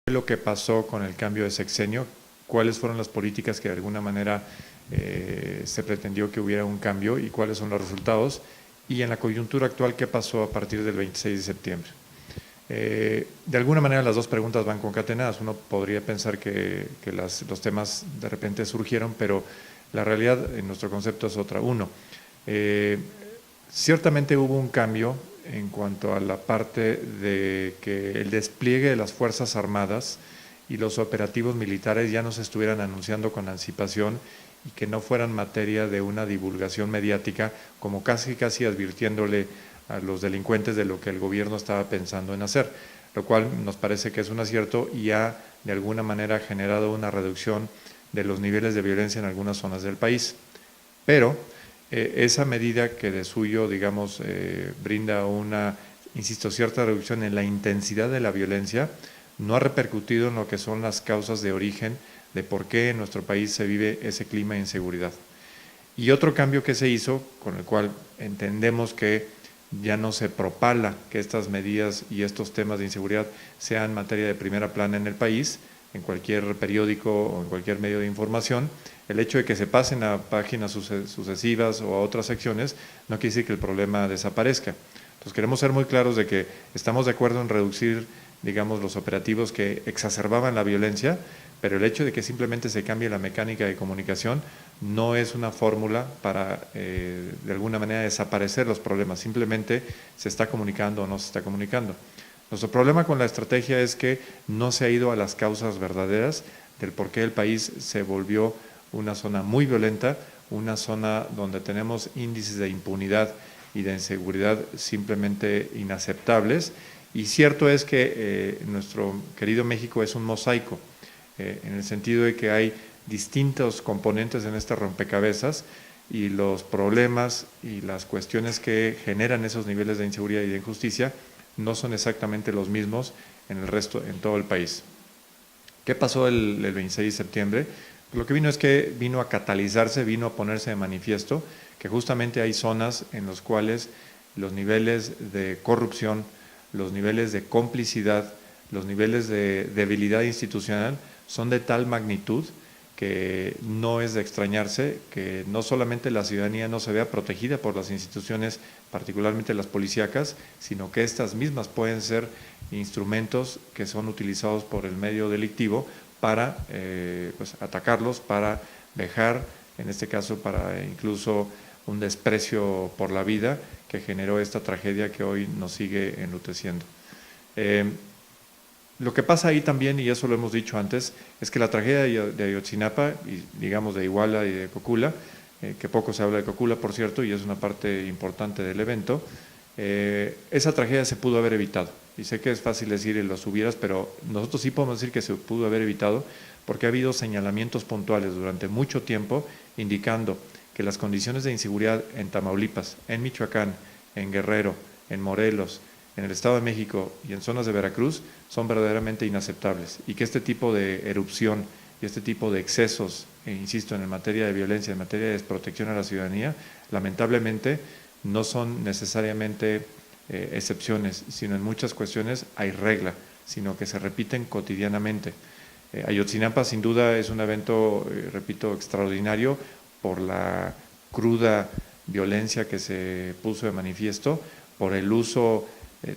lo que pasó con el cambio de sexenio, cuáles fueron las políticas que de alguna manera se pretendió que hubiera un cambio y cuáles son los resultados, y en la coyuntura actual, qué pasó a partir del 26 de septiembre. De alguna manera las dos preguntas van concatenadas. Uno podría pensar que los temas de repente surgieron, pero la realidad en nuestro concepto es otra. Uno, ciertamente hubo un cambio en cuanto a la parte de que el despliegue de las Fuerzas Armadas y los operativos militares ya no se estuvieran anunciando con anticipación y que no fueran materia de una divulgación mediática, como casi advirtiéndole a los delincuentes de lo que el gobierno estaba pensando en hacer, lo cual nos parece que es un acierto y ha de alguna manera generado una reducción de los niveles de violencia en algunas zonas del país. Pero esa medida que de suyo, digamos, brinda una, insisto, cierta reducción en la intensidad de la violencia, no ha repercutido en lo que son las causas de origen de por qué en nuestro país se vive ese clima de inseguridad. Y otro cambio que se hizo, con el cual entendemos que ya no se propala que estas medidas y estos temas de inseguridad sean materia de primera plana en el país, en cualquier periódico o en cualquier medio de información. El hecho de que se pasen a páginas sucesivas o a otras secciones no quiere decir que el problema desaparezca. Entonces queremos ser muy claros de que estamos de acuerdo en reducir, digamos, los operativos que exacerbaban la violencia, pero el hecho de que simplemente se cambie la mecánica de comunicación no es una fórmula para, de alguna manera, desaparecer los problemas. Simplemente se está comunicando o no se está comunicando. Nuestro problema con la estrategia es que no se ha ido a las causas verdaderas del por qué el país se volvió una zona muy violenta, una zona donde tenemos índices de impunidad y de inseguridad simplemente inaceptables. Y cierto es que nuestro querido México es un mosaico, en el sentido de que hay distintos componentes en este rompecabezas y los problemas y las cuestiones que generan esos niveles de inseguridad y de injusticia no son exactamente los mismos en el resto, en todo el país. ¿Qué pasó el 26 de septiembre? Lo que vino es que vino a catalizarse, vino a ponerse de manifiesto que justamente hay zonas en las cuales los niveles de corrupción, los niveles de complicidad, los niveles de debilidad institucional son de tal magnitud que no es de extrañarse que no solamente la ciudadanía no se vea protegida por las instituciones, particularmente las policíacas, sino que estas mismas pueden ser instrumentos que son utilizados por el medio delictivo para pues, atacarlos, para vejar, en este caso para incluso un desprecio por la vida que generó esta tragedia que hoy nos sigue enluteciendo. Lo que pasa ahí también, y eso lo hemos dicho antes, es que la tragedia de Ayotzinapa, y digamos de Iguala y de Cocula, que poco se habla de Cocula, por cierto, y es una parte importante del evento, esa tragedia se pudo haber evitado. Y sé que es fácil decir los hubieras, pero nosotros sí podemos decir que se pudo haber evitado porque ha habido señalamientos puntuales durante mucho tiempo indicando que las condiciones de inseguridad en Tamaulipas, en Michoacán, en Guerrero, en Morelos, en el Estado de México y en zonas de Veracruz son verdaderamente inaceptables y que este tipo de erupción y este tipo de excesos, insisto, en materia de violencia, en materia de desprotección a la ciudadanía, lamentablemente no son necesariamente excepciones, sino en muchas cuestiones hay regla, sino que se repiten cotidianamente. Ayotzinapa sin duda es un evento, repito, extraordinario por la cruda violencia que se puso de manifiesto, por el uso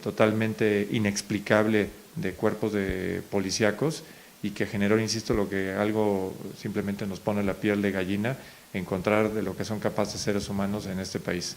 totalmente inexplicable de cuerpos de policíacos y que generó, insisto, lo que algo simplemente nos pone la piel de gallina, encontrar de lo que son capaces seres humanos en este país.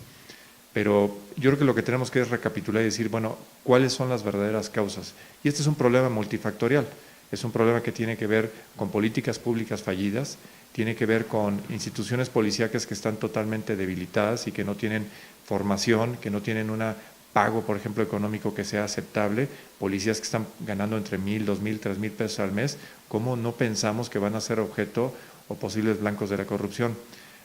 Pero yo creo que lo que tenemos que es recapitular y decir, bueno, ¿cuáles son las verdaderas causas? Y este es un problema multifactorial, es un problema que tiene que ver con políticas públicas fallidas, tiene que ver con instituciones policíacas que están totalmente debilitadas y que no tienen formación, que no tienen un pago, por ejemplo, económico que sea aceptable, policías que están ganando entre 1,000, 2,000, 3,000 pesos al mes, ¿cómo no pensamos que van a ser objeto o posibles blancos de la corrupción?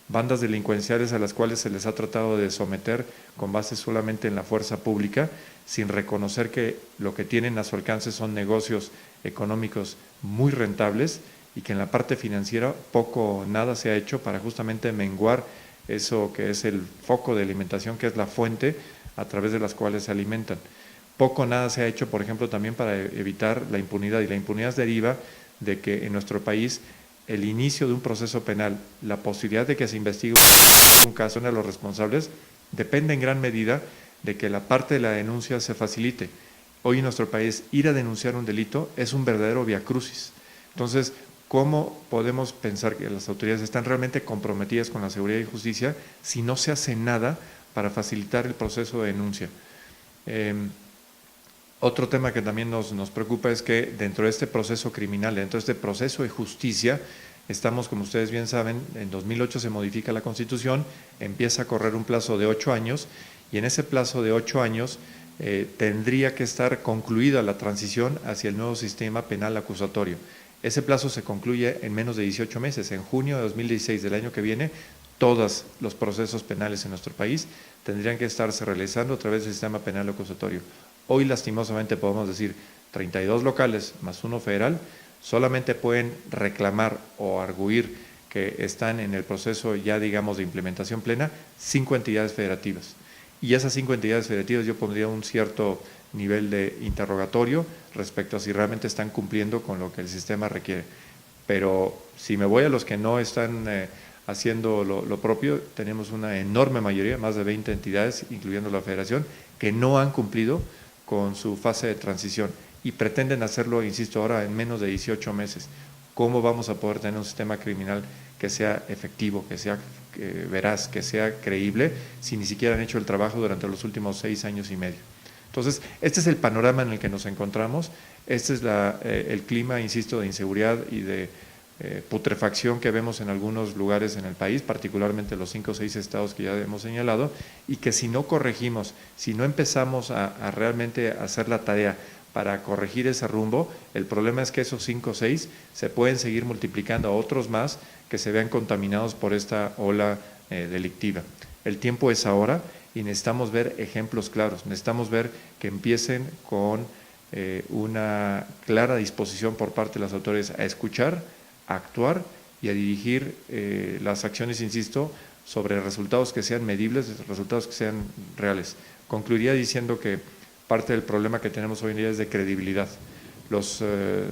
Bandas delincuenciales a las cuales se les ha tratado de someter con base solamente en la fuerza pública, sin reconocer que lo que tienen a su alcance son negocios económicos muy rentables y que en la parte financiera poco o nada se ha hecho para justamente menguar eso que es el foco de alimentación, que es la fuente a través de las cuales se alimentan. Poco o nada se ha hecho, por ejemplo, también para evitar la impunidad, y la impunidad deriva de que en nuestro país el inicio de un proceso penal, la posibilidad de que se investigue un caso de los responsables, depende en gran medida de que la parte de la denuncia se facilite. Hoy en nuestro país ir a denunciar un delito es un verdadero viacrucis. Entonces, ¿cómo podemos pensar que las autoridades están realmente comprometidas con la seguridad y justicia si no se hace nada para facilitar el proceso de denuncia? Otro tema que también nos preocupa es que dentro de este proceso criminal, dentro de este proceso de justicia, estamos, como ustedes bien saben, en 2008 se modifica la Constitución, empieza a correr un plazo de 8 años, y en ese plazo de 8 años tendría que estar concluida la transición hacia el nuevo sistema penal acusatorio. Ese plazo se concluye en menos de 18 meses. En junio de 2016 del año que viene, todos los procesos penales en nuestro país tendrían que estarse realizando a través del sistema penal acusatorio. Hoy, lastimosamente, podemos decir 32 locales más uno federal solamente pueden reclamar o arguir que están en el proceso ya, digamos, de implementación plena 5 entidades federativas. Y esas 5 entidades federativas yo pondría un cierto nivel de interrogatorio respecto a si realmente están cumpliendo con lo que el sistema requiere. Pero si me voy a los que no están haciendo lo propio, tenemos una enorme mayoría, más de 20 entidades, incluyendo la federación, que no han cumplido con su fase de transición y pretenden hacerlo, insisto, ahora en menos de 18 meses. ¿Cómo vamos a poder tener un sistema criminal que sea efectivo, que sea veraz, que sea creíble, si ni siquiera han hecho el trabajo durante los últimos 6 años y medio? Entonces, este es el panorama en el que nos encontramos, este es el clima, insisto, de inseguridad y de putrefacción que vemos en algunos lugares en el país, particularmente los 5 o 6 estados que ya hemos señalado, y que si no corregimos, si no empezamos a realmente hacer la tarea para corregir ese rumbo, el problema es que esos 5 o 6 se pueden seguir multiplicando a otros más que se vean contaminados por esta ola delictiva. El tiempo es ahora y necesitamos ver ejemplos claros, necesitamos ver que empiecen con una clara disposición por parte de las autoridades a escuchar, a actuar y a dirigir las acciones, insisto, sobre resultados que sean medibles, resultados que sean reales. Concluiría diciendo que parte del problema que tenemos hoy en día es de credibilidad. Los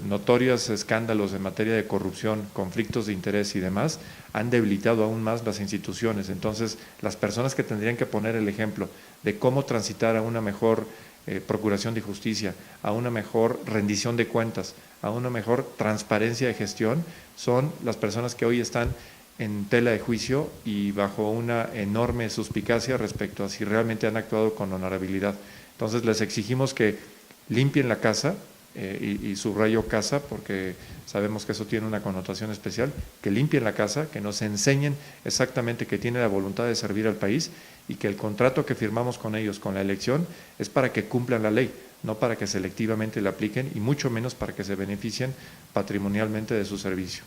notorios escándalos en materia de corrupción, conflictos de interés y demás han debilitado aún más las instituciones. Entonces, las personas que tendrían que poner el ejemplo de cómo transitar a una mejor procuración de justicia, a una mejor rendición de cuentas, a una mejor transparencia de gestión, son las personas que hoy están en tela de juicio y bajo una enorme suspicacia respecto a si realmente han actuado con honorabilidad. Entonces les exigimos que limpien la casa, y subrayo casa porque sabemos que eso tiene una connotación especial, que limpien la casa, que nos enseñen exactamente que tienen la voluntad de servir al país y que el contrato que firmamos con ellos, con la elección, es para que cumplan la ley, no para que selectivamente la apliquen y mucho menos para que se beneficien patrimonialmente de su servicio.